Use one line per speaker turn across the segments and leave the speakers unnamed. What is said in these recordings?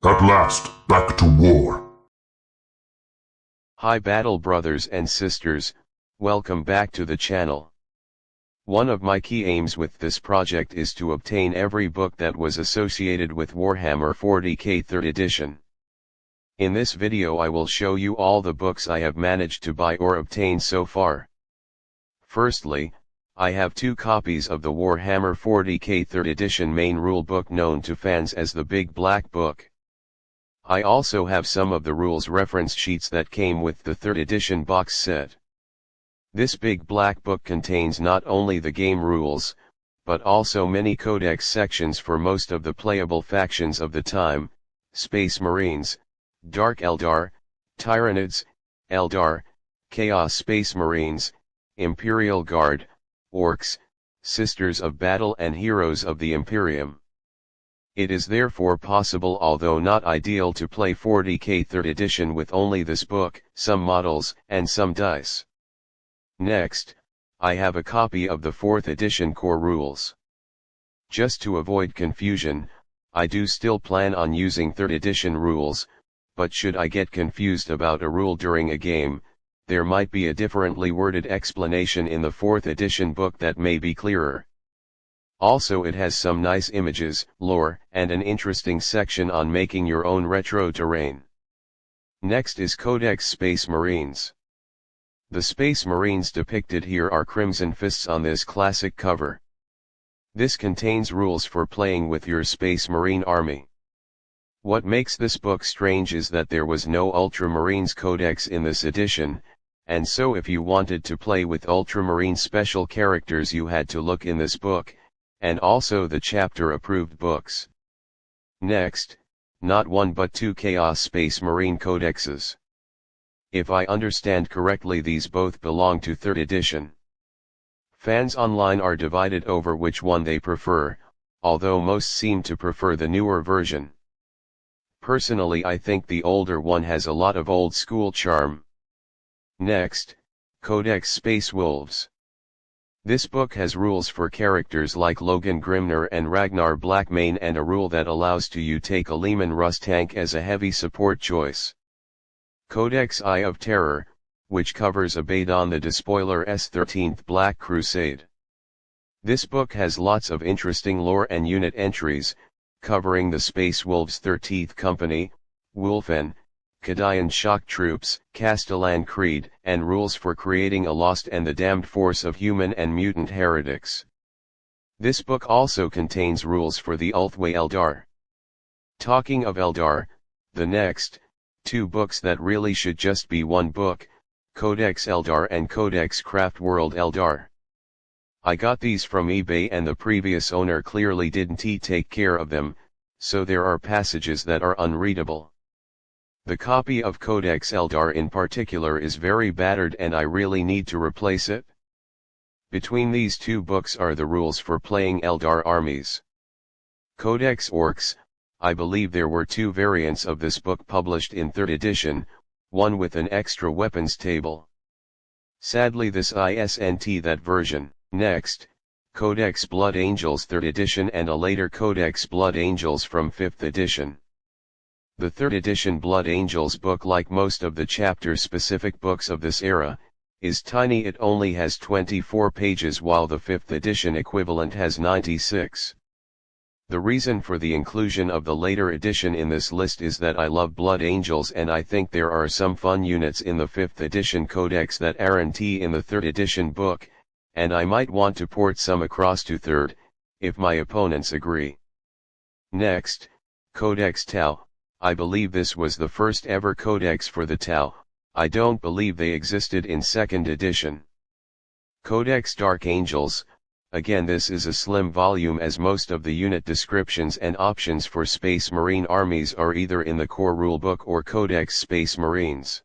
At last, back to war.
Hi battle brothers and sisters, welcome back to the channel. One of my key aims with this project is to obtain every book that was associated with Warhammer 40k 3rd edition. In this video I will show you all the books I have managed to buy or obtain so far. Firstly, I have 2 copies of the Warhammer 40k 3rd edition main rule book known to fans as the Big Black Book. I also have some of the rules reference sheets that came with the 3rd edition box set. This Big Black Book contains not only the game rules, but also many codex sections for most of the playable factions of the time: Space Marines, Dark Eldar, Tyranids, Eldar, Chaos Space Marines, Imperial Guard, Orcs, Sisters of Battle and Heroes of the Imperium. It is therefore possible, although not ideal, to play 40k 3rd edition with only this book, some models, and some dice. Next, I have a copy of the 4th edition core rules. Just to avoid confusion, I do still plan on using 3rd edition rules, but should I get confused about a rule during a game, there might be a differently worded explanation in the 4th edition book that may be clearer. Also, it has some nice images, lore, and an interesting section on making your own retro terrain. Next is Codex Space Marines. The Space Marines depicted here are Crimson Fists on this classic cover. This contains rules for playing with your Space Marine army. What makes this book strange is that there was no Ultramarines Codex in this edition, and so if you wanted to play with Ultramarine special characters you had to look in this book, and also the chapter-approved books. Next, not 1 but 2 Chaos Space Marine Codexes. If I understand correctly, these both belong to 3rd edition. Fans online are divided over which one they prefer, although most seem to prefer the newer version. Personally, I think the older one has a lot of old school charm. Next, Codex Space Wolves. This book has rules for characters like Logan Grimner and Ragnar Blackmane, and a rule that allows you to take a Leman Russ tank as a heavy support choice. Codex Eye of Terror, which covers Abaddon the Despoiler's 13th Black Crusade. This book has lots of interesting lore and unit entries, covering the Space Wolves 13th Company, Wulfen, Cadian Shock Troops, Castellan Creed, and rules for creating a lost and the damned force of human and mutant heretics. This book also contains rules for the Ulthwé Eldar. Talking of Eldar, the next 2 books that really should just be one book, Codex Eldar and Codex Craft World Eldar. I got these from eBay and the previous owner clearly didn't take care of them, so there are passages that are unreadable. The copy of Codex Eldar in particular is very battered and I really need to replace it. Between these 2 books are the rules for playing Eldar armies. Codex Orcs. I believe there were 2 variants of this book published in 3rd edition, one with an extra weapons table. Sadly this isn't that version. Next, Codex Blood Angels 3rd edition and a later Codex Blood Angels from 5th edition. The 3rd edition Blood Angels book, like most of the chapter-specific books of this era, is tiny. It only has 24 pages while the 5th edition equivalent has 96. The reason for the inclusion of the later edition in this list is that I love Blood Angels and I think there are some fun units in the 5th edition codex that aren't in the 3rd edition book, and I might want to port some across to 3rd, if my opponents agree. Next, Codex Tau. I believe this was the first ever codex for the Tau. I don't believe they existed in 2nd edition. Codex Dark Angels. Again, this is a slim volume as most of the unit descriptions and options for Space Marine armies are either in the core rulebook or Codex Space Marines.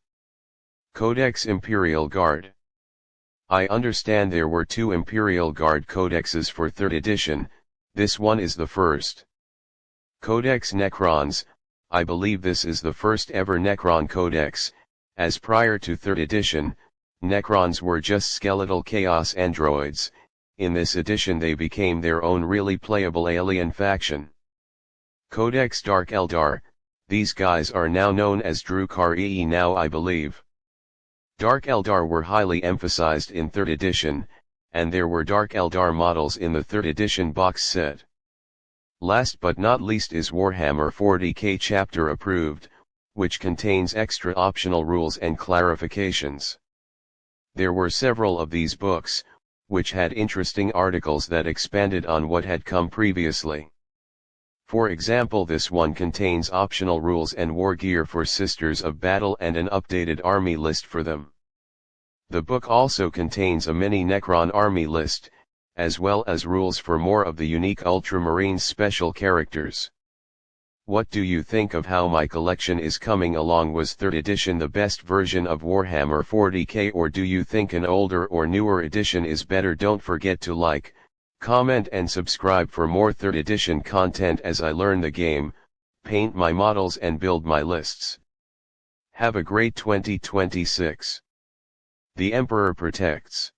Codex Imperial Guard. I understand there were 2 Imperial Guard codexes for 3rd edition, this one is the first. Codex Necrons. I believe this is the first ever Necron codex, as prior to 3rd edition, Necrons were just skeletal chaos androids. In this edition they became their own really playable alien faction. Codex Dark Eldar. These guys are now known as Drukhari now, I believe. Dark Eldar were highly emphasized in 3rd edition, and there were Dark Eldar models in the 3rd edition box set. Last but not least is Warhammer 40k Chapter Approved, which contains extra optional rules and clarifications. There were several of these books, which had interesting articles that expanded on what had come previously. For example, this one contains optional rules and war gear for Sisters of Battle and an updated army list for them. The book also contains a mini Necron army list, as well as rules for more of the unique Ultramarines special characters. What do you think of how my collection is coming along? Was 3rd edition the best version of Warhammer 40k, or do you think an older or newer edition is better? Don't forget to like, comment and subscribe for more 3rd edition content as I learn the game, paint my models and build my lists. Have a great 2026. The Emperor protects.